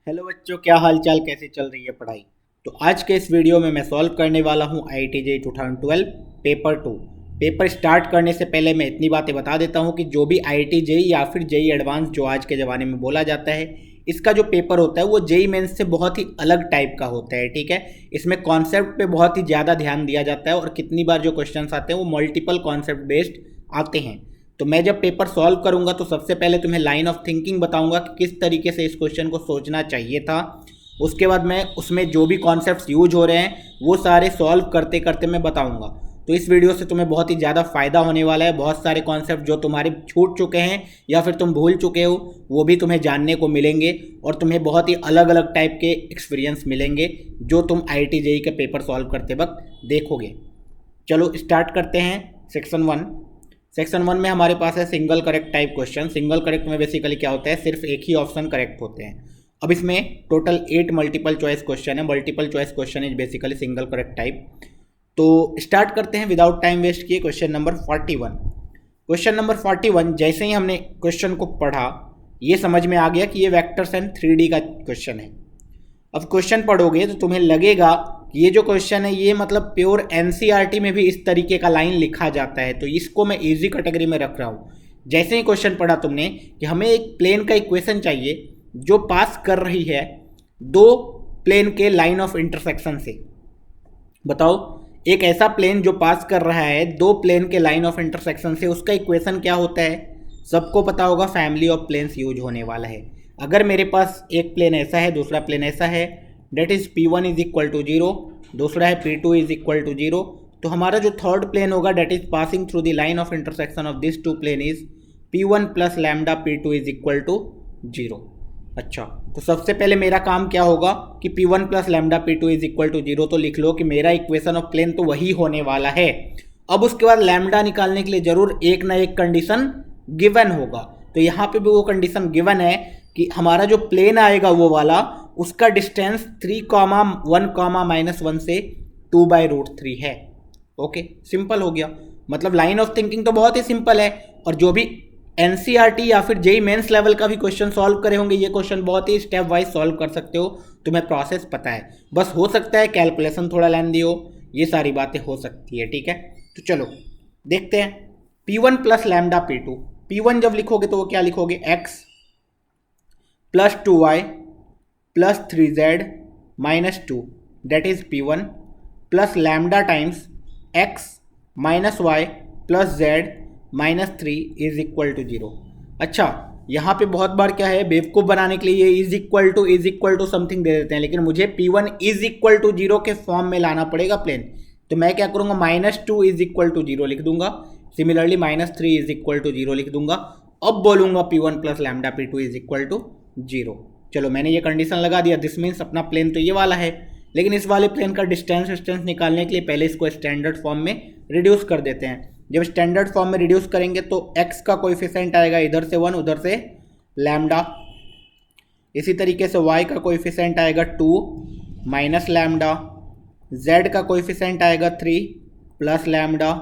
Hello बच्चों, क्या हाल चाल, कैसे चल रही है पढ़ाई। तो आज के इस वीडियो में मैं सॉल्व करने वाला हूँ IIT JEE 2012 paper 2। Paper start करने से पहले मैं इतनी बातें बता देता हूँ कि जो भी IIT JEE या फिर JEE एडवांस जो आज के ज़माने में बोला जाता है, इसका जो पेपर होता है वो JEE मेंस से बहुत ही अलग टाइप का होता है। ठीक है, इसमें कॉन्सेप्ट पे बहुत ही ज़्यादा ध्यान दिया जाता है और कितनी बार जो क्वेश्चन आते हैं वो मल्टीपल कॉन्सेप्ट बेस्ड आते हैं। तो मैं जब पेपर सॉल्व करूंगा तो सबसे पहले तुम्हें लाइन ऑफ थिंकिंग बताऊंगा कि किस तरीके से इस क्वेश्चन को सोचना चाहिए था। उसके बाद मैं उसमें जो भी कॉन्सेप्ट्स यूज हो रहे हैं वो सारे सॉल्व करते करते मैं बताऊंगा। तो इस वीडियो से तुम्हें बहुत ही ज़्यादा फ़ायदा होने वाला है। बहुत सारे कॉन्सेप्ट जो तुम्हारे छूट चुके हैं या फिर तुम भूल चुके हो वो भी तुम्हें जानने को मिलेंगे और तुम्हें बहुत ही अलग अलग टाइप के एक्सपीरियंस मिलेंगे जो तुम IIT JEE के पेपर सॉल्व करते वक्त देखोगे। चलो स्टार्ट करते हैं। सेक्शन 1 में हमारे पास है single correct type question. Single correct में बेसिकली क्या होता है, सिर्फ एक ही ऑप्शन करेक्ट होते हैं। अब इसमें टोटल 8 मल्टीपल चॉइस क्वेश्चन है। Multiple choice question is basically single correct type. तो स्टार्ट करते हैं विदाउट टाइम वेस्ट किए। Question number 41। क्वेश्चन नंबर 41 जैसे ही हमने क्वेश्चन को पढ़ा ये समझ में आ गया कि ये वेक्टर्स एंड 3D का क्वेश्चन है। अब क्वेश्चन पढ़ोगे तो तुम्हें लगेगा कि ये जो क्वेश्चन है ये मतलब प्योर NCERT में भी इस तरीके का लाइन लिखा जाता है, तो इसको मैं इजी कैटेगरी में रख रहा हूँ। जैसे ही क्वेश्चन पढ़ा तुमने कि हमें एक प्लेन का इक्वेशन चाहिए जो पास कर रही है दो प्लेन के लाइन ऑफ इंटरसेक्शन से। बताओ, एक ऐसा प्लेन जो पास कर रहा है दो प्लेन के लाइन ऑफ इंटरसेक्शन से, उसका इक्वेशन क्या होता है। सबको पता होगा, फैमिली ऑफ प्लेन्स यूज होने वाला है। अगर मेरे पास एक प्लेन ऐसा है, दूसरा प्लेन ऐसा है, that is P1 is equal to 0, दूसरा है P2 इज इक्वल टू 0, तो हमारा जो थर्ड प्लेन होगा that is passing through the line of intersection of this two plane is P1 plus lambda P2 is equal to 0। अच्छा, तो सबसे पहले मेरा काम क्या होगा कि P1 plus lambda P2 is equal to 0, तो लिख लो कि मेरा इक्वेशन ऑफ प्लेन तो वही होने वाला है। अब उसके बाद लैम्डा निकालने के लिए जरूर एक ना एक कंडीशन गिवन होगा। तो यहाँ पे भी वो कंडीशन गिवन है कि हमारा जो प्लेन आएगा वो वाला, उसका डिस्टेंस 3,1,-1 से 2/√3 है। ओके, सिंपल हो गया। मतलब लाइन ऑफ थिंकिंग तो बहुत ही सिंपल है। और जो भी NCERT या फिर JEE मेंस लेवल का भी क्वेश्चन सॉल्व करे होंगे, ये क्वेश्चन बहुत ही स्टेप वाइज सॉल्व कर सकते हो। तुम्हें प्रोसेस पता है, बस हो सकता है कैलकुलेशन थोड़ा लेंदी हो, ये सारी बातें हो सकती है। ठीक है, तो चलो देखते हैं। P1 plus lambda P2, P1 जब लिखोगे तो वो क्या लिखोगे, x plus 2y plus 3z minus 2, that is P1 plus lambda times x minus y plus z minus 3 is equal to 0। अच्छा, यहाँ पे बहुत बार क्या है, बेवकूफ़ बनाने के लिए ये इज इक्वल टू समथिंग दे देते हैं, लेकिन मुझे P1 इज इक्वल टू 0 के फॉर्म में लाना पड़ेगा प्लेन। तो मैं क्या करूँगा, -2 इज इक्वल टू 0 लिख दूंगा। सिमिलरली -3 इज इक्वल टू 0 लिख दूंगा। अब बोलूँगा P1 plus lambda P2 is equal to 0। चलो मैंने ये कंडीशन लगा दिया। दिस मीन्स अपना प्लेन तो ये वाला है, लेकिन इस वाले प्लेन का डिस्टेंस निकालने के लिए पहले इसको स्टैंडर्ड फॉर्म में रिड्यूस कर देते हैं। जब स्टैंडर्ड फॉर्म में रिड्यूस करेंगे तो x का कोएफिशिएंट आएगा इधर से 1, उधर से लैम्डा। इसी तरीके से y का कोएफिशिएंट आएगा 2 माइनस लैम्डा, z का कोएफिशिएंट आएगा 3 plus lambda,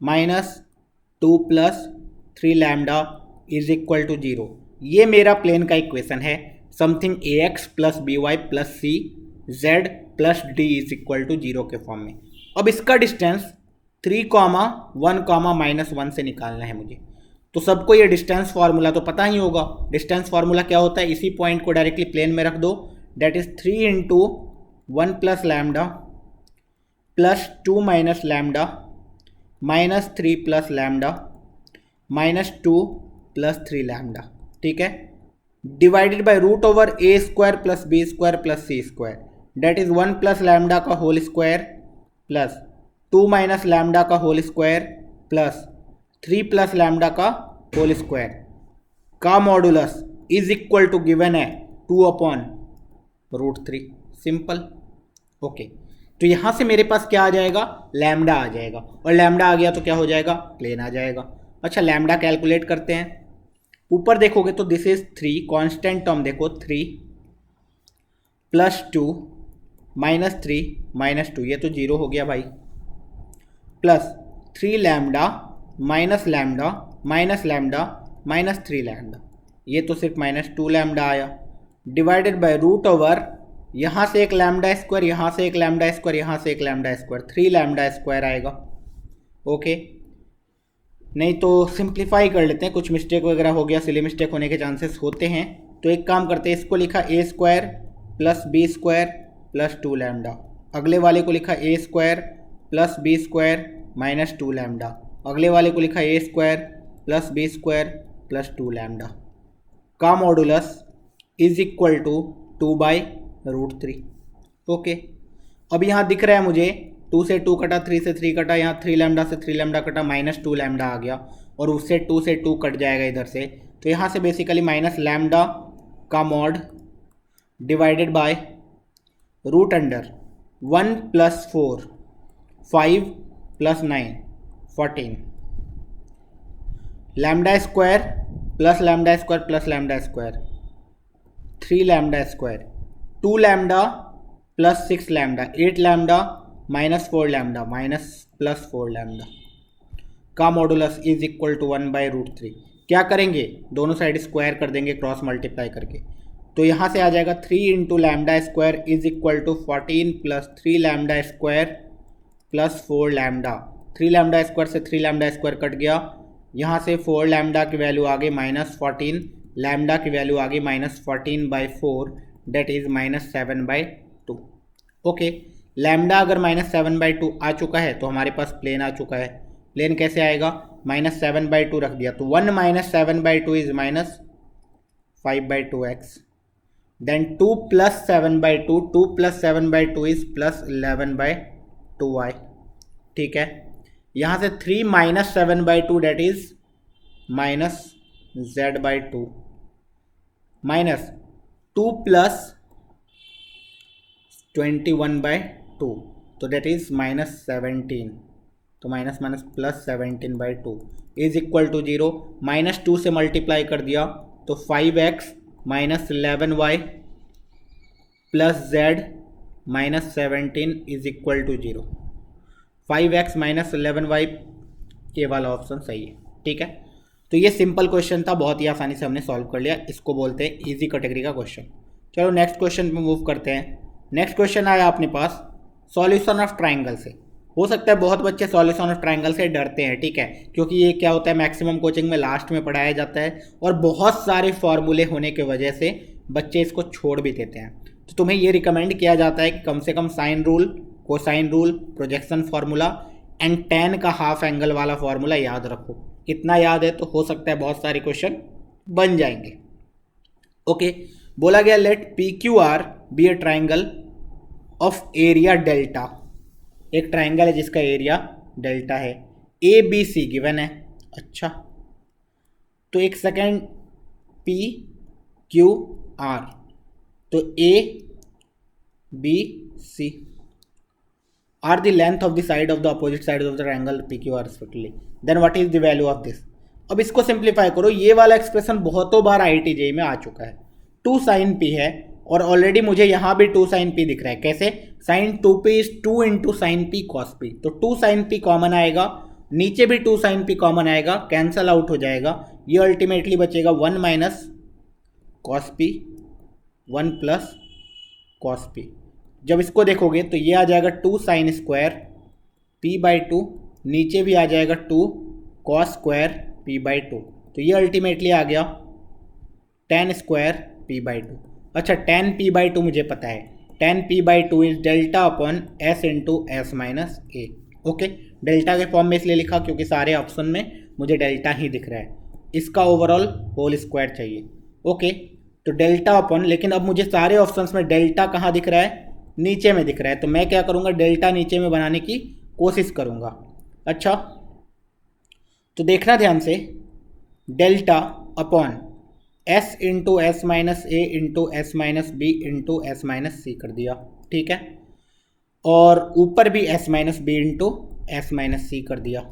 minus 2 plus 3 lambda is equal to 0। ये मेरा प्लेन का इक्वेशन है। Something ax plus by plus c z plus d is equal to 0 के फॉर्म में। अब इसका डिस्टेंस 3,1,-1 से निकालना है मुझे। तो सबको ये डिस्टेंस फार्मूला तो पता ही होगा। डिस्टेंस फार्मूला क्या होता है, इसी पॉइंट को डायरेक्टली प्लेन में रख दो। That is 3 into 1 plus lambda plus 2 minus lambda minus 3 plus lambda minus 2 plus 3 lambda. ठीक है, divided by root over a square plus b square plus c square, that is 1 plus lambda का whole square plus 2 minus lambda का whole square plus 3 plus lambda का whole square का modulus is equal to given है 2/√3। Simple. Okay, तो यहाँ से मेरे पास क्या आ जाएगा, लैम्डा आ जाएगा, और लैम्डा आ गया तो क्या हो जाएगा, प्लेन आ जाएगा। अच्छा, लैम्डा कैलकुलेट करते हैं। ऊपर देखोगे तो दिस इज 3, कांस्टेंट टर्म देखो 3 प्लस 2 माइनस 3 माइनस 2, ये तो 0 हो गया भाई, plus 3 lambda minus minus 3 lambda, ये तो सिर्फ -2 लैम्डा आया, डिवाइडेड बाय रूट ओवर यहाँ से एक लैम्डा स्क्वायर, यहाँ से एक लैम्डा स्क्वायर, यहाँ से एक लैम्डा स्क्वायर, 3 लैम्डा स्क्वायर आएगा। ओके, नहीं तो सिंप्लीफाई कर लेते हैं, कुछ मिस्टेक वगैरह हो गया, सिली मिस्टेक होने के चांसेस होते हैं। तो एक काम करते हैं, इसको लिखा a square plus b square plus 2 lambda, अगले वाले को लिखा a square plus b square minus 2 lambda, अगले वाले को लिखा a square plus b square plus 2 lambda का modulus is equal to 2/√3। Okay, अब यहाँ दिख रहा है मुझे 2 से 2 कटा, 3 से 3 कटा, यहाँ 3 लैम्डा से 3 लैम्डा कटा, माइनस 2 लैम्डा आ गया, और उससे 2 से 2 कट जाएगा इधर से, तो यहाँ से बेसिकली माइनस लैम्डा का mod divided by root under 1 + 4 5 + 9 14 lambda square plus lambda square plus lambda square 3 lambda square 2 lambda plus 6 lambda 8 lambda minus 4 lambda minus plus 4 lambda का मॉडुलस इज इक्वल टू 1/√3। क्या करेंगे, दोनों side square कर देंगे cross multiply करके, तो यहाँ से आ जाएगा 3 × lambda square is equal to 14 + 3 lambda square plus 4 lambda, 3 lambda square से 3 लैम्डा स्क्वायर कट गया, यहाँ से 4 लैम्डा की वैल्यू आ गई -14, लैम्डा की वैल्यू आ गई -14/4 डेट इज -7/2। ओके, लैम्डा अगर -7/2 आ चुका है तो हमारे पास प्लेन आ चुका है। प्लेन कैसे आएगा, -7/2 रख दिया तो 1 - 7/2 is -5/2x, then 2 + 7/2, 2 + 7/2 is +11/2y। ठीक है, यहाँ से 3 - 7/2 डेट इज -z/2 माइनस 2 + 21/2 तो डेट इज -17, तो minus minus +17/2 is equal to 0, -2 से मल्टीप्लाई कर दिया तो 5x - 11y plus z -17 is equal to 0। 5x - 11y के वाला ऑप्शन सही है। ठीक है, तो ये सिंपल क्वेश्चन था, बहुत ही आसानी से हमने सॉल्व कर लिया, इसको बोलते हैं इजी कैटेगरी का क्वेश्चन। चलो नेक्स्ट क्वेश्चन पे मूव करते हैं। नेक्स्ट क्वेश्चन आया अपने पास सॉल्यूशन ऑफ ट्राइंगल से। हो सकता है बहुत बच्चे सॉल्यूशन ऑफ ट्राइंगल से डरते हैं, ठीक है, क्योंकि ये क्या होता है मैक्सिमम कोचिंग में लास्ट में पढ़ाया जाता है और बहुत सारे फॉर्मूले होने की वजह से बच्चे इसको छोड़ भी देते हैं। तो तुम्हें ये रिकमेंड किया जाता है कि कम से कम sine rule, cosine rule, projection formula and tan का हाफ एंगल वाला फार्मूला याद रखो। इतना याद है तो हो सकता है बहुत सारे क्वेश्चन बन जाएंगे। ओके, बोला गया let PQR be a triangle of area delta. एक ट्राइंगल है जिसका एरिया डेल्टा है, ABC गिवन है। अच्छा, तो एक सेकेंड PQR, तो ABC are the length of the side of the opposite sides of the triangle PQR respectively, then what is the value of this। अब इसको सिंप्लीफाई करो, ये वाला एक्सप्रेशन बहुतों बार IIT में आ चुका है। 2 sin P है और ऑलरेडी मुझे यहाँ भी 2 sin P दिख रहा है। कैसे, sin 2P is 2 × sin P cos P, तो 2 sin P कॉमन आएगा, नीचे भी 2 sin P कॉमन आएगा, कैंसल आउट हो जाएगा, ये अल्टीमेटली बचेगा 1 - cos P 1 + cos P। जब इसको देखोगे तो ये आ जाएगा 2 sin स्क्वायर P/2, नीचे भी आ जाएगा 2 cos स्क्वायर P/2, तो ये अल्टीमेटली आ गया tan स्क्वायर P/2। अच्छा, tan P/2 मुझे पता है, tan P/2 is delta upon S × S - A। Okay, delta के फॉर्म में इसलिए लिखा क्योंकि सारे ऑप्शन में मुझे डेल्टा ही दिख रहा है, इसका ओवरऑल होल स्क्वायर चाहिए। ओके, तो डेल्टा अपॉन, लेकिन अब मुझे सारे ऑप्शंस में डेल्टा कहाँ दिख रहा है, नीचे में दिख रहा है, तो मैं क्या करूँगा, डेल्टा नीचे में बनाने की कोशिश करूँगा। अच्छा, तो देखना ध्यान से, delta upon S × S - A × S - B × S - C कर दिया। ठीक है, और ऊपर भी S - B × S - C कर दिया,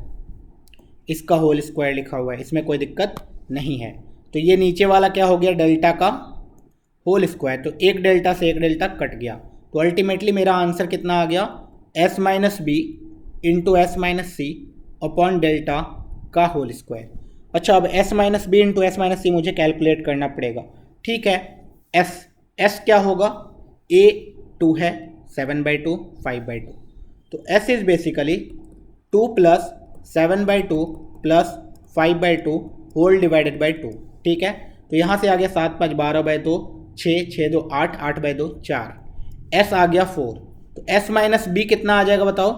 इसका होल स्क्वायर लिखा हुआ है, इसमें कोई दिक्कत नहीं है। तो ये नीचे वाला क्या हो गया, डेल्टा का होल स्क्वायर, तो एक डेल्टा से एक डेल्टा कट गया, तो अल्टीमेटली मेरा आंसर कितना आ गया, S - B × S - C upon delta का होल स्क्वायर। अच्छा, अब S - B × S - C मुझे कैलकुलेट करना पड़ेगा। ठीक है, S एस क्या होगा, ए 2 है, 7/2 5/2, तो S is basically 2 plus 7/2 plus 5/2 whole divided by 2। ठीक है, तो यहाँ से आ गया 7 5 12/2, 6 6 2 8 8/2 4, एस आ गया 4। तो एस माइनस बी कितना आ जाएगा बताओ,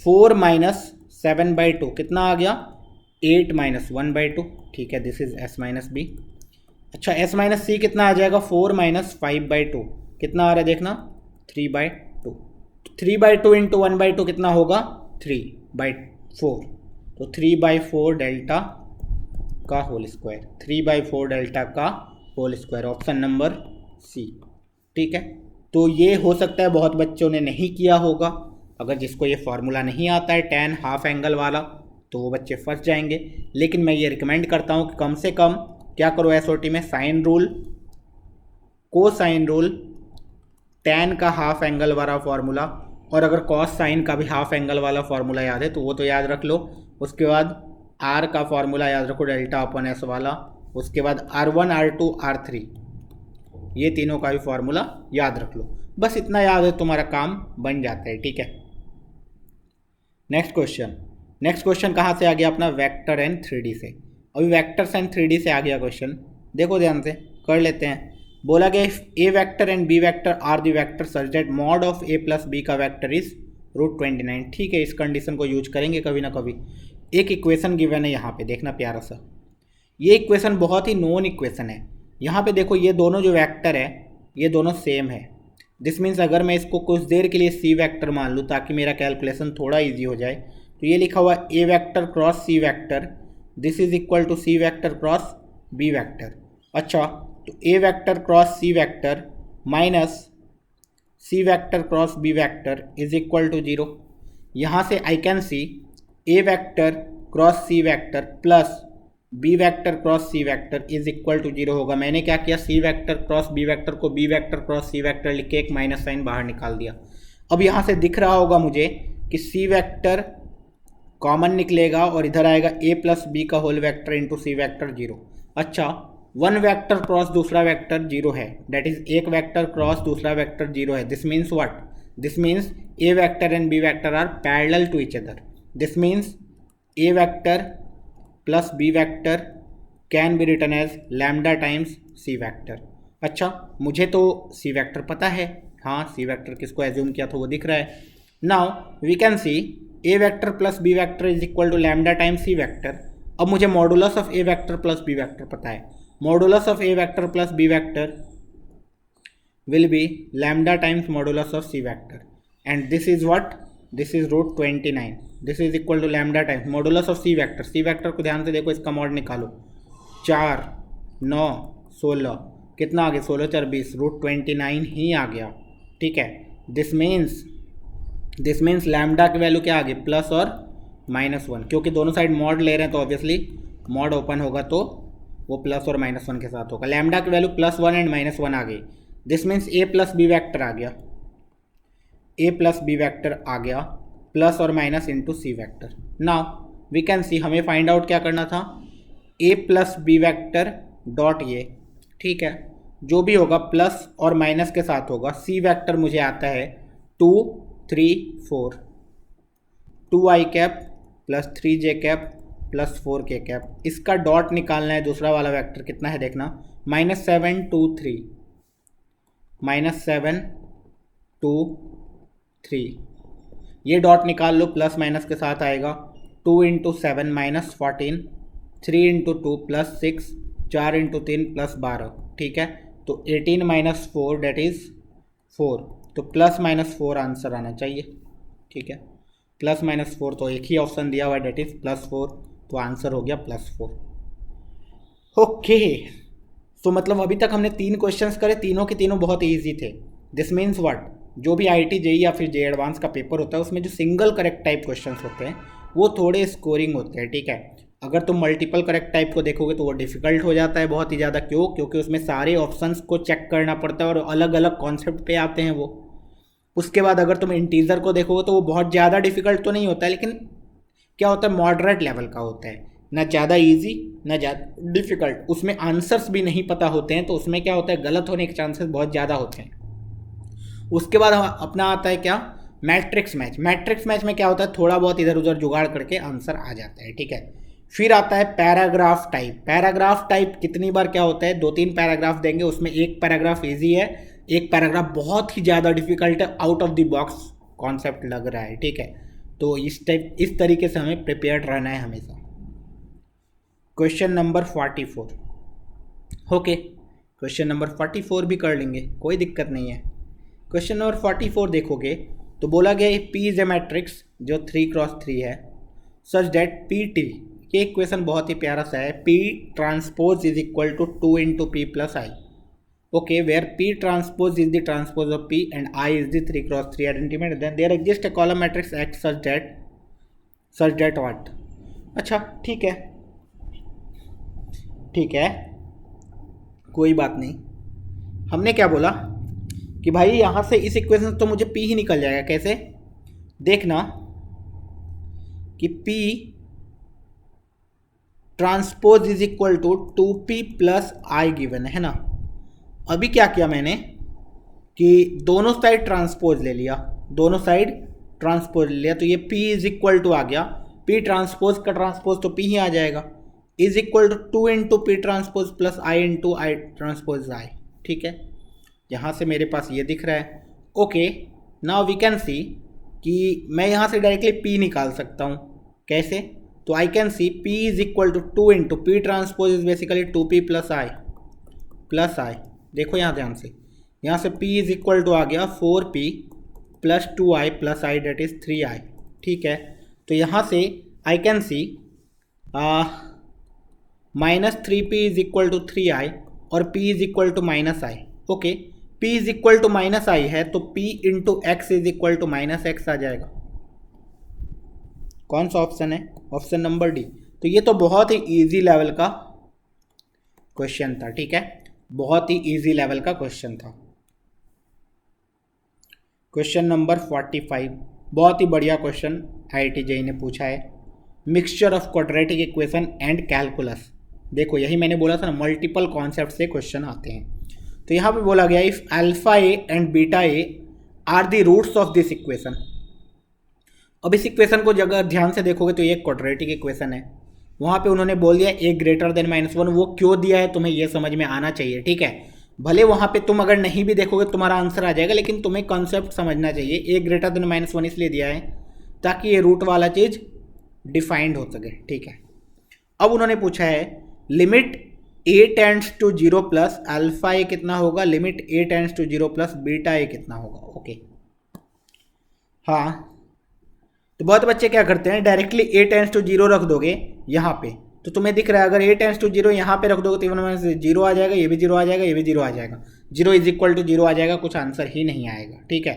4 माइनस 7/2 कितना आ गया, 8 माइनस 1/2। ठीक है, this is S minus B. अच्छा, एस माइनस सी कितना आ जाएगा, 4 माइनस 5/2 कितना आ रहा है देखना, 3/2। 3/2 इंटू 1/2 कितना होगा, 3/4, तो 3/4 डेल्टा का होल स्क्वायर, 3/4 डेल्टा का whole square, option number C. ठीक है, तो ये हो सकता है बहुत बच्चों ने नहीं किया होगा, अगर जिसको ये फार्मूला नहीं आता है tan हाफ एंगल वाला तो वो बच्चे फंस जाएंगे। लेकिन मैं ये रिकमेंड करता हूँ कि कम से कम क्या करो एसओटी में, sine rule, cosine rule, tan का हाफ एंगल वाला फार्मूला, और अगर कॉस साइन का भी हाफ एंगल वाला फार्मूला याद है तो वो तो याद रख लो। उसके बाद आर का फार्मूला याद रखो, डेल्टा अपॉन एस वाला। उसके बाद R1 R2 R3, ये तीनों का भी फार्मूला याद रख लो। बस इतना याद है, तुम्हारा काम बन जाता है। ठीक है, नेक्स्ट क्वेश्चन कहाँ से आ गया अपना, वेक्टर एंड 3D से। अभी वेक्टर्स एंड 3D से आ गया क्वेश्चन, देखो ध्यान से कर लेते हैं। बोला गया a vector and B vector are the vector such that mod of a plus B का वेक्टर इज √29। ठीक है, इस कंडीशन को यूज करेंगे कभी ना कभी। एक इक्वेशन गिवन है यहाँ पे, देखना प्यारा सा, ये इक्वेशन बहुत ही नोन इक्वेशन है। यहाँ पे देखो, ये दोनों जो वेक्टर है ये दोनों सेम है। दिस मीन्स अगर मैं इसको कुछ देर के लिए सी वेक्टर मान लूँ ताकि मेरा कैलकुलेशन थोड़ा ईजी हो जाए, तो ये लिखा हुआ a vector cross c vector, this is equal to c vector cross b vector. अच्छा, तो a vector cross c vector minus c vector cross b vector is equal to 0। यहाँ से I can see A vector cross c vector plus B vector cross c vector is equal to 0 होगा। मैंने क्या किया, c vector cross b vector को b vector cross c vector लिख के एक माइनस साइन बाहर निकाल दिया। अब यहाँ से दिख रहा होगा मुझे कि सी वेक्टर कॉमन निकलेगा और इधर आएगा ए प्लस बी का होल वेक्टर इंटू सी वेक्टर 0। अच्छा, वन वेक्टर क्रॉस दूसरा वेक्टर 0 है, दैट इज एक वेक्टर क्रॉस दूसरा वेक्टर 0 है। This means what, this means A vector and B vector are parallel to each other. This means A vector plus B vector can be written as lambda times C vector. अच्छा, मुझे तो C vector पता है, हाँ C vector किसको assume किया था वो दिख रहा है। Now we can see A vector plus B vector is equal to lambda times C vector. अब मुझे modulus of A vector plus B vector पता है, modulus of A vector plus B vector will be lambda times modulus of c vector, and this is what, this is √29, this is equal to lambda times modulus of c vector। c vector को ध्यान से देखो, इसका mod निकालो, 4 9 16 कितना आ गया, 16 4 20, √29 ही आ गया। ठीक है, दिस मीन्स लैम्डा की वैल्यू क्या आ गई, प्लस और -1, क्योंकि दोनों साइड मॉड ले रहे हैं तो ऑब्वियसली मॉड ओपन होगा तो वो प्लस और -1 के साथ होगा। लैम्डा की वैल्यू +1 एंड -1 आ गई। This means a plus B vector आ गया, ए प्लस बी वेक्टर आ गया प्लस और minus into C vector. Now we can see, हमें फाइंड आउट क्या करना था, a plus B vector dot ये। ठीक है, जो भी होगा प्लस और माइनस के साथ होगा। सी वेक्टर मुझे आता है 2 3 4, 2i cap plus 3j cap plus 4k cap. इसका डॉट निकालना है, दूसरा वाला वेक्टर कितना है देखना, -7 2 3, -7 2 3, ये डॉट निकाल लो, प्लस माइनस के साथ आएगा। 2 × 7 -14, 3 × 2 +6, 4 × 3 +12। ठीक है, तो 18 - 4 डेट इज़ 4, तो +-4 आंसर आना चाहिए। ठीक है, +-4 तो एक ही ऑप्शन दिया हुआ है, डेट इज़ +4, तो आंसर हो गया +4। ओके, तो मतलब अभी तक हमने 3 क्वेश्चंस करे, तीनों के तीनों बहुत ईजी थे। दिस मीन्स व्हाट, जो भी IIT JEE या फिर JEE एडवांस का पेपर होता है उसमें जो सिंगल करेक्ट टाइप क्वेश्चंस होते हैं वो थोड़े स्कोरिंग होते हैं। ठीक है, अगर तुम मल्टीपल करेक्ट टाइप को देखोगे तो वो डिफिकल्ट हो जाता है बहुत ही ज़्यादा। क्यों? क्योंकि उसमें सारे ऑप्शंस को चेक करना पड़ता है और अलग अलग कॉन्सेप्ट पे आते हैं वो। उसके बाद अगर तुम इंटीजर को देखोगे तो वो बहुत ज़्यादा डिफिकल्ट तो नहीं होता है, लेकिन क्या होता है, मॉडरेट लेवल का होता है। ना ज़्यादा इजी ना ज़्यादा डिफ़िकल्ट। उसमें आंसर्स भी नहीं पता होते हैं तो उसमें क्या होता है, गलत होने के चांसेस बहुत ज़्यादा होते हैं। उसके बाद अपना आता है क्या, मैट्रिक्स मैच। मैट्रिक्स मैच में क्या होता है, थोड़ा बहुत इधर उधर जुगाड़ करके आंसर आ जाता है, ठीक है। फिर आता है पैराग्राफ टाइप। पैराग्राफ टाइप कितनी बार क्या होता है, 2-3 पैराग्राफ देंगे, उसमें एक पैराग्राफ इजी है, एक पैराग्राफ बहुत ही ज़्यादा डिफिकल्ट है, out of the box concept लग रहा है, ठीक है। तो इस तरीके से हमें प्रिपेयर्ड रहना है हमेशा। Question number 44, okay, question number 44 भी कर लेंगे, कोई दिक्कत नहीं है। क्वेश्चन नंबर 44 देखोगे तो बोला गया है P इज ए मैट्रिक्स जो 3x3 है, सच दैट PT, ये इक्वेशन बहुत ही प्यारा सा है, P transpose is equal to 2 into P plus I, okay, where P transpose is the transpose of P and I is the 3x3 identity, then there exist a column matrix X such that what. अच्छा ठीक है, ठीक है, कोई बात नहीं। हमने क्या बोला कि भाई यहाँ से इस इक्वेशन से तो मुझे P ही निकल जाएगा, कैसे देखना कि P transpose is equal to 2P plus I given है ना। अभी क्या किया मैंने कि दोनों साइड ट्रांसपोज ले लिया, दोनों साइड ट्रांसपोज ले लिया, तो ये P इज इक्वल टू आ गया, P ट्रांसपोज का ट्रांसपोज तो P ही आ जाएगा, is equal to 2 into P transpose plus I into I transpose I, ठीक है। यहाँ से मेरे पास ये दिख रहा है, okay. Now we can see कि मैं यहाँ से डायरेक्टली P निकाल सकता हूँ, कैसे, तो I can see P is equal to 2 into P transpose is basically 2P plus I। देखो यहाँ ध्यान से, यहाँ से P इज इक्वल टू आ गया 4P plus 2I plus I that is 3I, ठीक है। तो यहाँ से I can see minus 3P is equal to 3I और P is equal to minus I, okay. P is equal to minus I है तो P into x is equal to minus x आ जाएगा। कौन सा ऑप्शन है, option number D. तो ये तो बहुत ही इजी लेवल का क्वेश्चन था, ठीक है, बहुत ही इजी लेवल का क्वेश्चन था। क्वेश्चन नंबर 45 बहुत ही बढ़िया क्वेश्चन IIT JEE ने पूछा है, mixture of quadratic equation and calculus. देखो यही मैंने बोला था ना, मल्टीपल कॉन्सेप्ट से क्वेश्चन आते हैं। तो यहाँ पे बोला गया if alpha a and beta a are the roots of this equation. अब इस इक्वेशन को जगह ध्यान से देखोगे तो ये क्वाड्रेटिक इक्वेशन है, वहाँ पे उन्होंने बोल दिया ए ग्रेटर देन -1, वो क्यों दिया है तुम्हें ये समझ में आना चाहिए, ठीक है। भले वहाँ पे तुम अगर नहीं भी देखोगे तुम्हारा आंसर आ जाएगा, लेकिन तुम्हें कॉन्सेप्ट समझना चाहिए। ए ग्रेटर देन -1 इसलिए दिया है ताकि ये रूट वाला चीज़ डिफाइंड हो सके, ठीक है। अब उन्होंने पूछा है limit a tends to 0 plus alpha a कितना होगा, limit a tends to 0 plus beta a कितना होगा, ओके। हाँ, तो बहुत बच्चे क्या करते हैं डायरेक्टली ए टेंड्स टू 0 रख दोगे यहाँ पे, तो तुम्हें दिख रहा है अगर ए टेंड्स टू 0 यहाँ पे रख दोगे तो 0 आ जाएगा, ये भी 0 आ जाएगा, ये भी 0 आ जाएगा, 0 इज इक्वल टू 0 आ जाएगा, कुछ आंसर ही नहीं आएगा, ठीक है,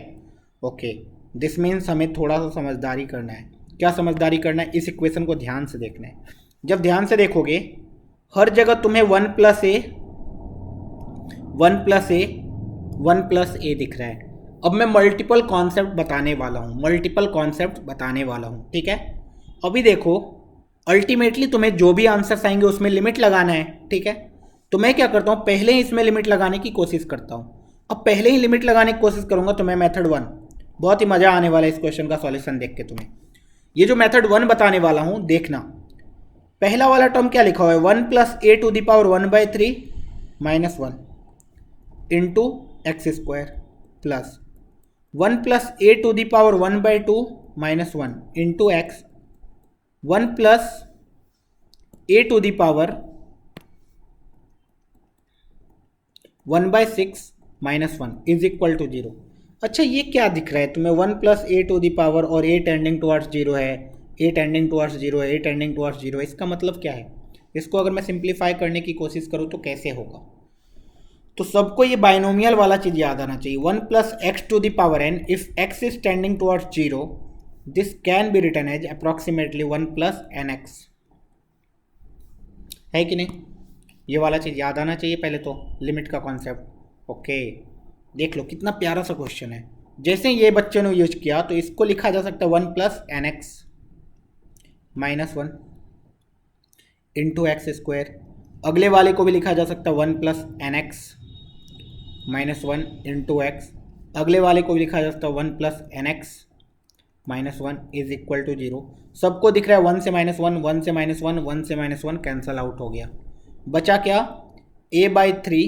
ओके। दिस मीन्स हमें थोड़ा सा समझदारी करना है। क्या समझदारी करना है, इस इक्वेशन को ध्यान से देखना है। जब ध्यान से देखोगे हर जगह तुम्हें 1 प्लस ए दिख रहा है। अब मैं मल्टीपल कॉन्सेप्ट बताने वाला हूँ, ठीक है। अभी देखो अल्टीमेटली तुम्हें जो भी आंसर्स आएंगे उसमें लिमिट लगाना है, ठीक है। तो मैं क्या करता हूँ, पहले ही इसमें लिमिट लगाने की कोशिश करता हूँ। अब पहले ही लिमिट लगाने की कोशिश करूँगा तो मैं मेथड 1, बहुत ही मज़ा आने वाला है इस क्वेश्चन का सॉल्यूशन देख के तुम्हें। ये जो मेथड 1 बताने वाला हूँ देखना, पहला वाला टर्म क्या लिखा हुआ है, 1 plus a to the power 1/3 minus 1 into x square plus 1 plus a to the power 1/2 minus 1 into x, 1 plus a to the power 1/6 minus 1 is equal to 0। अच्छा ये क्या दिख रहा है तुम्हें, 1 plus a to the power और a tending towards 0 है, ए tending towards 0 है, ए टेंडिंग टुवर्ड्स 0 है, इसका मतलब क्या है। इसको अगर मैं सिंप्लीफाई करने की कोशिश करूँ तो कैसे होगा, तो सबको ये बाइनोमियल वाला चीज़ याद आना चाहिए। 1 plus x to the power n if x is tending towards 0 this can be written as approximately 1 plus nx, है कि नहीं। ये वाला चीज़ याद आना चाहिए पहले तो, लिमिट का कॉन्सेप्ट, ओके। देख लो कितना प्यारा सा क्वेश्चन है। जैसे ये बच्चे ने यूज किया तो इसको लिखा जा सकता है 1 plus nx minus 1, into x square. अगले वाले को भी लिखा जा सकता है 1 plus n x minus 1 into x. अगले वाले को भी लिखा जा सकता है 1 plus n x minus 1 is equal to 0। सबको दिख रहा है 1 से माइनस 1, 1 से माइनस 1, 1 से माइनस 1 कैंसल आउट हो गया। बचा क्या? a/3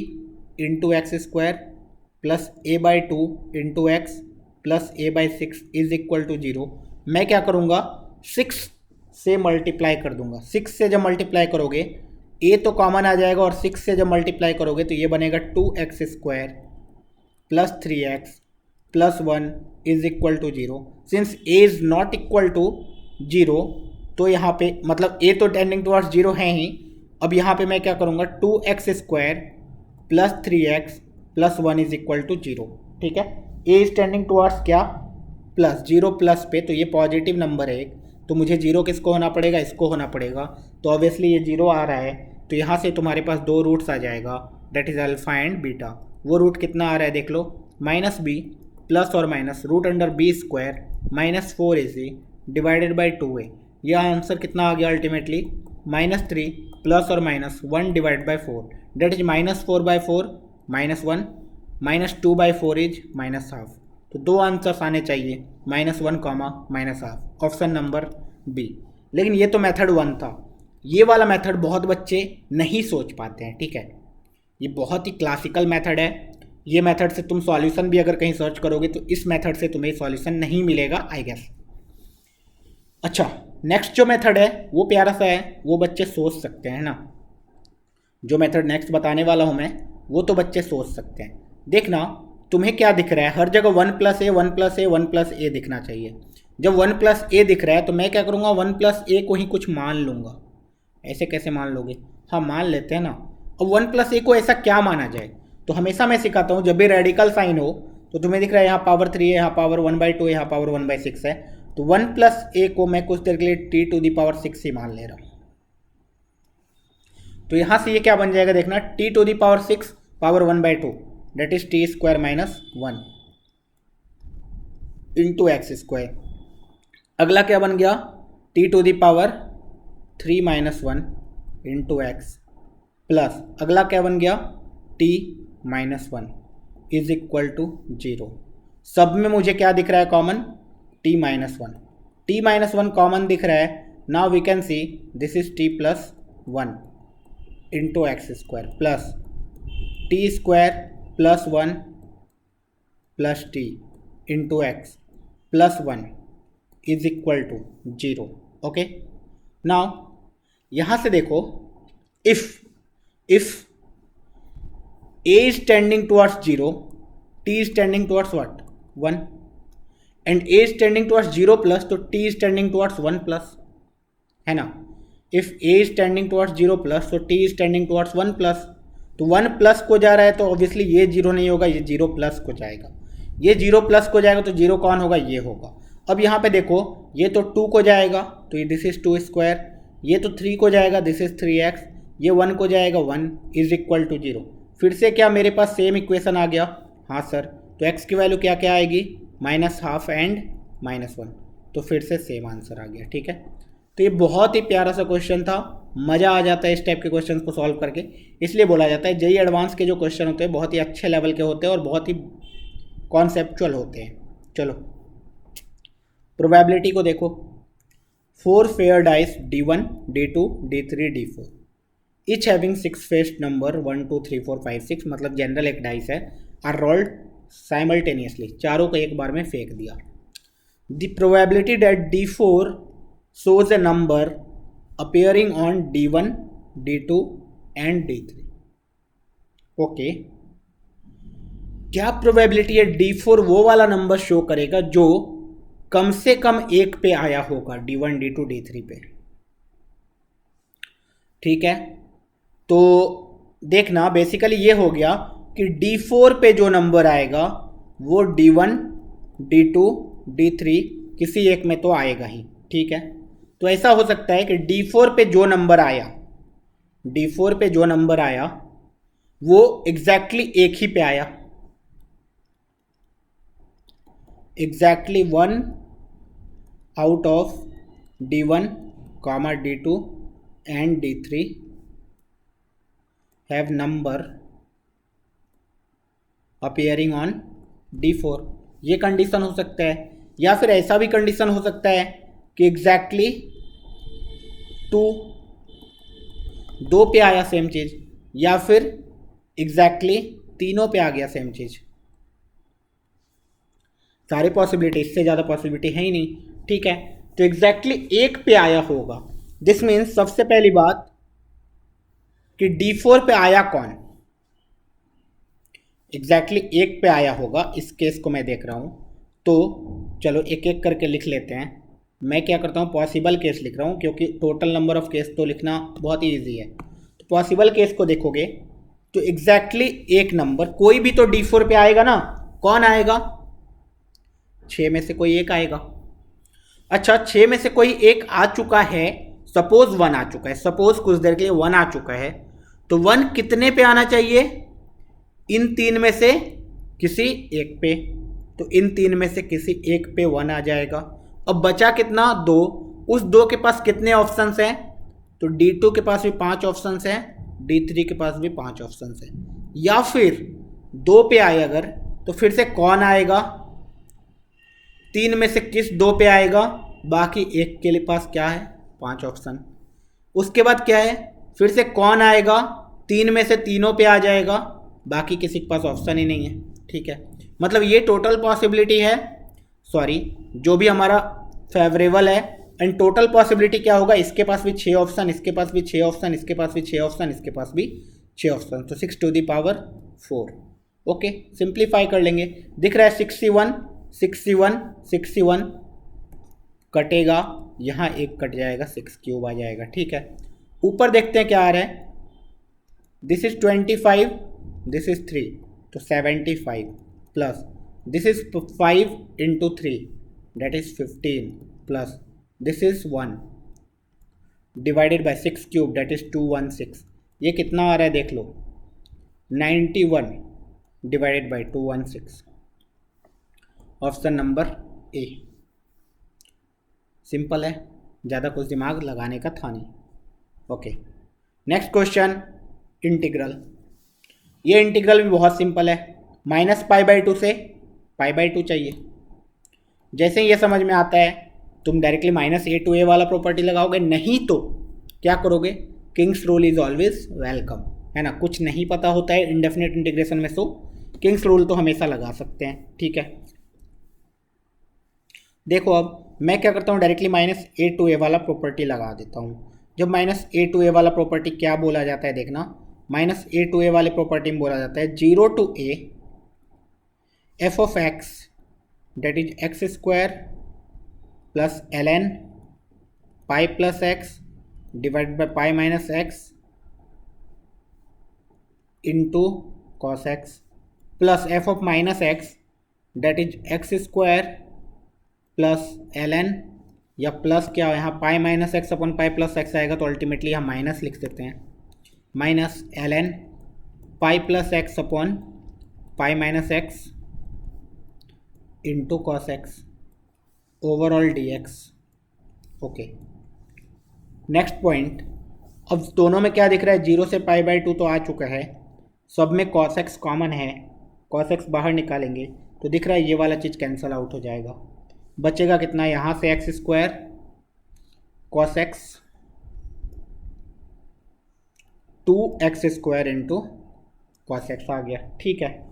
into x square plus a/2 into x plus a/6 is equal to 0। मैं क्या करूँगा? 6 से मल्टीप्लाई कर दूंगा। 6 से जब मल्टीप्लाई करोगे a तो कॉमन आ जाएगा और 6 से जब मल्टीप्लाई करोगे तो ये बनेगा 2x square plus 3x plus 1 is equal to 0। Since a is not equal to 0 तो यहाँ पे मतलब a तो टेंडिंग टुवर्ड्स 0 है ही। अब यहाँ पे मैं क्या करूँगा? 2x square plus 3x plus 1 is equal to 0। ठीक है, a इज टेंडिंग टुवर्ड्स क्या? प्लस 0 प्लस पे, तो ये पॉजिटिव नंबर है एक, तो मुझे 0 किसको होना पड़ेगा? इसको होना पड़ेगा। तो ऑब्वियसली ये 0 आ रहा है तो यहाँ से तुम्हारे पास 2 रूट्स आ जाएगा, that is alpha and beta. वो रूट कितना आ रहा है देख लो, -b प्लस और minus root under b square minus 4ac divided by 2a। यह आंसर कितना आ गया अल्टीमेटली? -3 प्लस और minus 1 divide by 4, that is -4/4 -1 -2/4 is -12। तो 2 आंसर्स आने चाहिए, -1 -12, ऑप्शन नंबर बी। लेकिन ये तो मेथड 1 था। ये वाला मेथड बहुत बच्चे नहीं सोच पाते हैं। ठीक है, ये बहुत ही क्लासिकल मेथड है। ये मेथड से तुम सॉल्यूशन भी अगर कहीं सर्च करोगे तो इस मेथड से तुम्हें सॉल्यूशन नहीं मिलेगा आई गेस। अच्छा, नेक्स्ट जो मेथड है वो प्यारा सा है, वो बच्चे सोच सकते हैं ना। जो मेथड नेक्स्ट बताने वाला हूँ मैं वो तो बच्चे सोच सकते हैं। देखना तुम्हें क्या दिख रहा है, हर जगह 1 + a 1 + a 1 + a दिखना चाहिए। जब 1 + a दिख रहा है तो मैं क्या करूँगा? 1 + a को ही कुछ मान लूँगा। ऐसे कैसे मान लोगे? हाँ मान लेते हैं ना। अब 1 + a को ऐसा क्या माना जाए? तो हमेशा मैं सिखाता हूँ जब भी रेडिकल साइन हो तो तुम्हें दिख रहा है यहाँ पावर 3 है, यहाँ पावर 1/2 है, यहाँ पावर 1/6 है। तो 1 + a को मैं कुछ देर के लिए t⁻6 ही मान ले रहा हूँ। तो यहाँ से ये क्या बन जाएगा देखना, t⁻6 power 1/2 that is t² - 1 into x square. अगला क्या बन गया? t⁻3 - 1 इंटू एक्स प्लस अगला क्या बन गया? t - 1 is equal to 0। सब में मुझे क्या दिख रहा है कॉमन? t - 1। t - 1 कॉमन दिख रहा है। Now we can see this is t + 1 into x square plus t² + 1 plus t into x plus 1 is equal to 0। Okay, now यहाँ से देखो, if a is tending towards 0, t is tending towards what? 1, and a is tending towards 0 plus, तो t is tending towards 1 plus, है ना। if a is tending towards 0 plus, तो t is tending towards 1 plus, तो 1 plus को जा रहा है तो ऑब्वियसली ये 0 नहीं होगा, ये 0 प्लस को जाएगा। ये 0 प्लस को जाएगा तो 0 कौन होगा? ये होगा। अब यहाँ पे देखो, ये तो 2 को जाएगा तो ये दिस इज 2², ये तो 3 को जाएगा दिस इज 3x, ये 1 को जाएगा 1 इज इक्वल टू 0। फिर से क्या मेरे पास सेम इक्वेशन आ गया? हाँ सर, तो x की वैल्यू क्या क्या आएगी? -12 एंड -1, तो फिर से सेम आंसर आ गया। ठीक है, तो ये बहुत ही प्यारा सा क्वेश्चन था, मज़ा आ जाता है इस टाइप के क्वेश्चन को सॉल्व करके। इसलिए बोला जाता है जेईई एडवांस के जो क्वेश्चन होते हैं बहुत ही अच्छे लेवल के होते हैं और बहुत ही कॉन्सेप्चुअल होते हैं। चलो प्रोबेबिलिटी को देखो, 4 fair dice D1, D2, D3, D4 each having 6 faced number 1 2 3 4 5 6, मतलब जनरल एक डाइस है, आर रोल्ड साइमल्टेनियसली, चारों को एक बार में फेंक दिया। The probability that D4 shows a number appearing on D1, D2 and D3। Okay, क्या प्रोबेबिलिटी है D4 वो वाला नंबर शो करेगा जो कम से कम एक पे आया होगा D1, D2, D3 पे। ठीक है, तो देखना बेसिकली ये हो गया कि D4 पे जो नंबर आएगा वो D1, D2, D3 किसी एक में तो आएगा ही। ठीक है, तो ऐसा हो सकता है कि D4 पे जो नंबर आया, D4 पे जो नंबर आया वो एग्जैक्टली एक ही पे आया, exactly 1 out of D1, D2 and D3 have number appearing on D4, ये कंडीशन हो सकता है। या फिर ऐसा भी कंडीशन हो सकता है कि एग्जैक्टली दो पे आया सेम चीज, या फिर एग्जैक्टली तीनों पे आ गया सेम चीज। सारी पॉसिबिलिटी, इससे ज़्यादा पॉसिबिलिटी है ही नहीं, ठीक है। तो एग्जैक्टली एक पे आया होगा। दिस मीन्स सबसे पहली बात कि D4 पे आया कौन, एग्जैक्टली एक पे आया होगा। इस केस को मैं देख रहा हूँ, तो चलो एक एक करके लिख लेते हैं। मैं क्या करता हूँ, पॉसिबल केस लिख रहा हूँ, क्योंकि टोटल नंबर ऑफ केस तो लिखना बहुत ही ईजी है। तो पॉसिबल केस को देखोगे तो एग्जैक्टली एक नंबर कोई भी तो D4 पे आएगा ना। कौन आएगा, 6 में से कोई एक आएगा। अच्छा, 6 में से कोई एक आ चुका है, सपोज 1 आ चुका है, सपोज कुछ देर के लिए 1 आ चुका है, तो 1 कितने पे आना चाहिए, इन 3 में से किसी एक पे। तो इन 3 में से किसी एक पे 1 आ जाएगा। अब बचा कितना, 2। उस 2 के पास कितने ऑप्शंस हैं, तो D2 के पास भी 5 ऑप्शंस हैं, D3 के पास भी 5 ऑप्शंस हैं। या फिर 2 पे आए अगर, तो फिर से कौन आएगा, 3 में से किस 2 पे आएगा, बाकी एक के लिए पास क्या है, 5 ऑप्शन। उसके बाद क्या है, फिर से कौन आएगा, 3 में से तीनों पे आ जाएगा, बाकी किसी के पास ऑप्शन ही नहीं है, ठीक है। मतलब ये टोटल पॉसिबिलिटी है, सॉरी जो भी हमारा फेवरेबल है। एंड टोटल पॉसिबिलिटी क्या होगा, इसके पास भी 6 ऑप्शन, इसके पास भी 6 ऑप्शन, इसके पास भी 6 ऑप्शन, इसके पास भी 6 ऑप्शन, तो 6 to the power 4। Okay, simplify कर लेंगे। दिख रहा है 61 61 61 कटेगा, यहाँ एक कट जाएगा, 6 क्यूब आ जाएगा, ठीक है। ऊपर देखते हैं क्या आ रहा है, दिस इज 25, दिस इज 3, तो 75 plus this is 5 into 3 that is 15 plus this is 1 divided by 6 cube that is 216। ये कितना आ रहा है देख लो, 91 divided by 216। Option number A. Simple है, ज़्यादा कुछ दिमाग लगाने का था नहीं। Okay, next question, integral. ये इंटीग्रल भी बहुत सिंपल है, -π/2 से π/2 चाहिए। जैसे ही ये समझ में आता है, तुम डायरेक्टली -a to a वाला प्रॉपर्टी लगाओगे, नहीं तो क्या करोगे, Kings rule is always welcome, है ना। कुछ नहीं पता होता है इंडेफिनिट इंटीग्रेशन में, सो किंग्स रूल तो हमेशा लगा सकते हैं, ठीक है। देखो अब मैं क्या करता हूँ, डायरेक्टली -a to a वाला प्रॉपर्टी लगा देता हूँ। जब -a to a वाला प्रॉपर्टी क्या बोला जाता है देखना, -a to a वाले प्रॉपर्टी में बोला जाता है 0 to a f of x that is x square plus ln pi plus x divided by pi minus x into cos x plus f of minus x that is x square plus ln, या plus क्या यहाँ pi minus x upon pi plus x आएगा, तो ultimately यहाँ minus लिख सकते हैं, minus ln pi plus x upon pi minus x into cos x overall D x. Okay, next point. अब दोनों में क्या दिख रहा है, 0 से π/2 तो आ चुका है, सब में cos x कॉमन है, cos x बाहर निकालेंगे तो दिख रहा है ये वाला चीज़ कैंसिल आउट हो जाएगा। बचेगा कितना, यहाँ से x square cos x 2x square into cos x आ गया, ठीक है।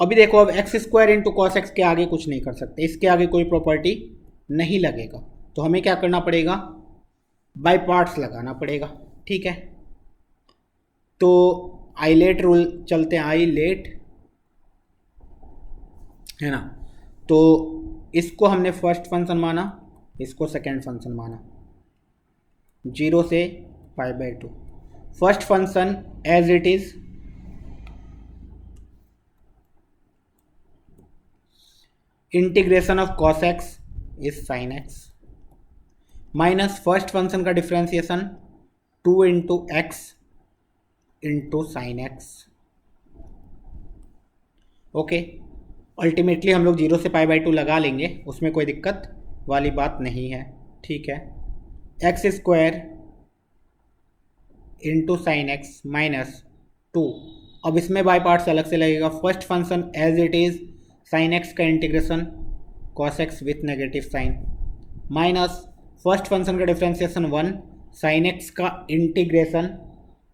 अभी देखो, अब x square into cos x के आगे कुछ नहीं कर सकते, इसके आगे कोई प्रॉपर्टी नहीं लगेगा, तो हमें क्या करना पड़ेगा, बाय पार्ट्स लगाना पड़ेगा, ठीक है। तो आइलेट रूल चलते हैं, आइलेट, है ना। तो इसको हमने फर्स्ट फंक्शन माना, इसको सेकेंड फंक्शन माना, 0 से π/2। First function as it is, integration of cos x is sin x minus first function का differentiation 2 into x into sine x. Okay, ultimately हम लोग 0 से π/2 लगा लेंगे, उसमें कोई दिक्कत वाली बात नहीं है, ठीक है। X square into sine x minus 2। अब इसमें बाई पार्ट्स अलग से लगेगा। First function as it is sine x का integration cos x with negative sine minus first function का डिफ्रेंसिएशन 1 साइन एक्स का integration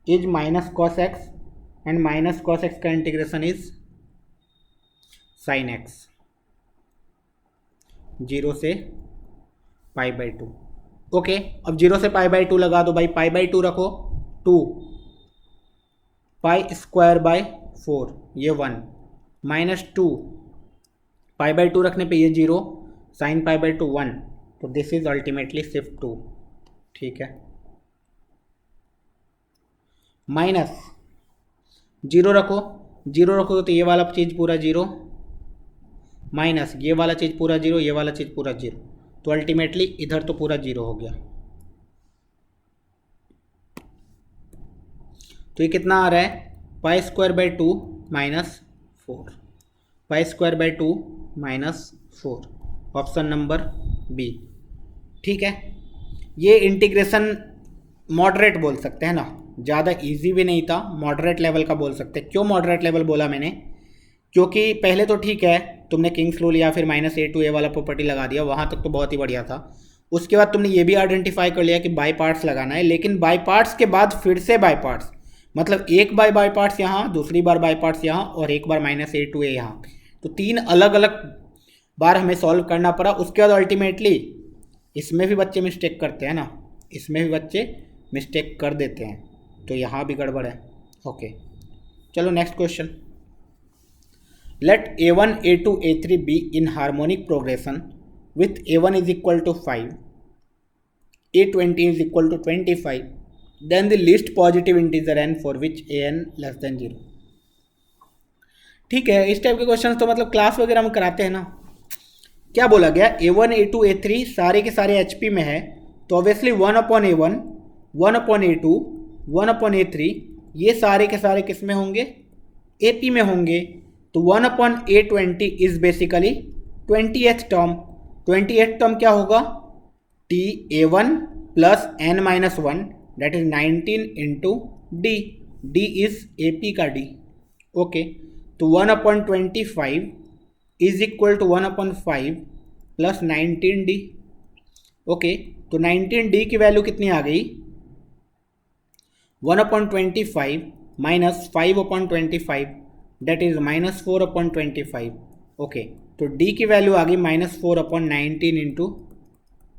is minus cos x and minus cos x का integration is sine x 0 से pi by 2। Okay, अब 0 से pi by 2 लगा दो भाई। पाई बाई 2 रखो 2 पाई स्क्वायर बाय 4 ये 1 माइनस 2 पाई बाई 2 रखने पे ये 0 साइन पाई बाई 2 1। तो दिस इज अल्टीमेटली सिर्फ 2। ठीक है, माइनस 0 रखो, 0 रखो तो ये वाला चीज़ पूरा 0 माइनस ये वाला चीज़ पूरा 0, ये वाला चीज़ पूरा 0। तो अल्टीमेटली इधर तो पूरा 0 हो गया। तो ये कितना आ रहा है pi square by 2 minus 4 pi square by 2 minus 4 option number B. ठीक है, ये इंटीग्रेशन मॉडरेट बोल सकते हैं ना, ज़्यादा इजी भी नहीं था, मॉडरेट लेवल का बोल सकते हैं। क्यों मॉडरेट लेवल बोला मैंने? क्योंकि पहले तो ठीक है तुमने किंग्स रूल या फिर माइनस ए टू ए वाला प्रॉपर्टी लगा दिया, वहाँ तक तो बहुत ही बढ़िया था। उसके बाद तुमने ये भी आइडेंटिफाई कर लिया कि बाई पार्ट्स लगाना है, लेकिन बाई पार्ट्स के बाद फिर से बाई पार्ट्स, मतलब एक बाई पार्ट्स यहाँ, दूसरी बार बाई पार्ट्स यहाँ और एक बार माइनस ए टू ए यहाँ। तो 3 अलग अलग बार हमें सॉल्व करना पड़ा। उसके बाद अल्टीमेटली इसमें भी बच्चे मिस्टेक करते हैं ना, इसमें भी बच्चे मिस्टेक कर देते हैं, तो यहाँ भी गड़बड़ है। ओके, चलो next question. Let a1 a2 a3 be in harmonic progression with a1 is equal to 5 a20 is equal to 25 then the least positive integer n for which an less than 0। ठीक है, इस type के question तो मतलब class वगैरह में कराते हैं ना। क्या बोला गया? a1 a2 a3 सारे के सारे HP में है, तो obviously 1 upon a1 1 upon a2 1 upon a3 ये सारे के सारे किस में होंगे? AP में होंगे। तो 1 upon a20 is basically 20th term. 20th term क्या होगा? t a1 plus n minus 1 that is 19 into d. D is AP का d। ओके, तो 1 upon 25 is equal to 1 upon 5 plus 19d। ओके, तो 19d की वैल्यू कितनी आ गई? 1 upon 25 minus 5 upon 25 that is minus 4 upon 25। Okay, तो d की वैल्यू आ गई माइनस 4 अपॉन 19 इंटू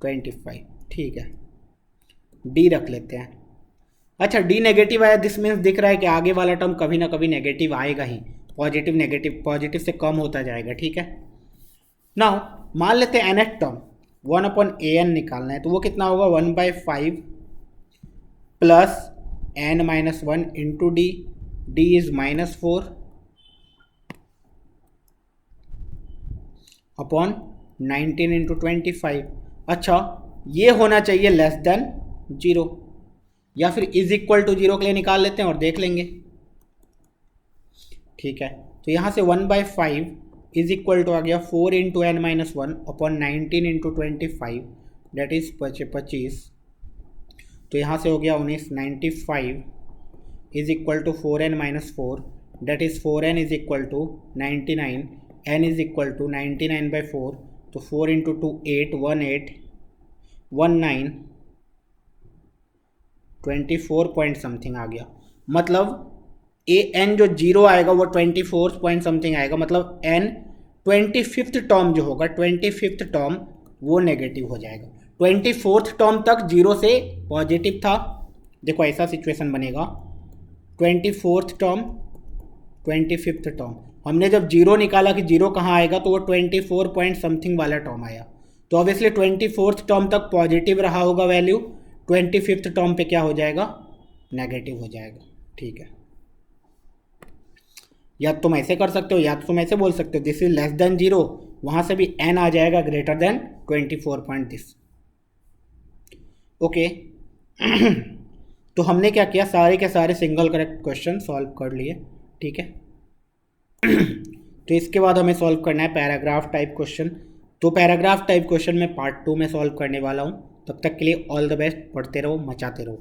25। ठीक है, d रख लेते हैं। अच्छा, d नेगेटिव आया, दिस मीन्स दिख रहा है कि आगे वाला टर्म कभी ना कभी नेगेटिव आएगा ही, पॉजिटिव नेगेटिव, पॉजिटिव से कम होता जाएगा। ठीक है, नाउ मान लेते हैं nth टर्म 1 अपॉन an निकालना है, तो वो कितना होगा? 1/5 plus n minus 1 into d. D is minus 4 upon 19 into 25। अच्छा, ये होना चाहिए लेस देन 0 या फिर इज इक्वल टू 0 के लिए निकाल लेते हैं और देख लेंगे। ठीक है, तो यहाँ से 1/5 इज इक्वल टू आ गया 4 into n minus 1 upon 19 into 25 that is 25। तो यहाँ से हो गया 19। 95 is equal to 4n minus 4 that is 4n is equal to 99। n is equal to 99/4, तो 4 इंटू 2 8 18 19 24 पॉइंट समथिंग आ गया। मतलब n जो 0 आएगा वो 24 पॉइंट समथिंग आएगा। मतलब n 25th टर्म जो होगा, 25th टर्म वो नेगेटिव हो जाएगा। 24th टर्म तक 0 से पॉजिटिव था। देखो ऐसा सिचुएशन बनेगा, 24th टर्म 25th टर्म, हमने जब 0 निकाला कि 0 कहाँ आएगा, तो वो 24 पॉइंट समथिंग वाला टर्म आया। तो ऑब्वियसली 24th टर्म तक पॉजिटिव रहा होगा वैल्यू, 25th टर्म पे क्या हो जाएगा? नेगेटिव हो जाएगा। ठीक है, या तुम ऐसे कर सकते हो या तो तुम ऐसे बोल सकते हो दिस इज लेस देन 0, वहाँ से भी n आ जाएगा greater than 24 point this. Okay, तो हमने क्या किया? सारे के सारे सिंगल करेक्ट क्वेश्चन सॉल्व कर लिए। ठीक है, तो इसके बाद हमें सॉल्व करना है पैराग्राफ टाइप क्वेश्चन। तो पैराग्राफ टाइप क्वेश्चन मैं पार्ट 2 में सॉल्व करने वाला हूँ। तब तक के लिए ऑल द बेस्ट, पढ़ते रहो, मचाते रहो।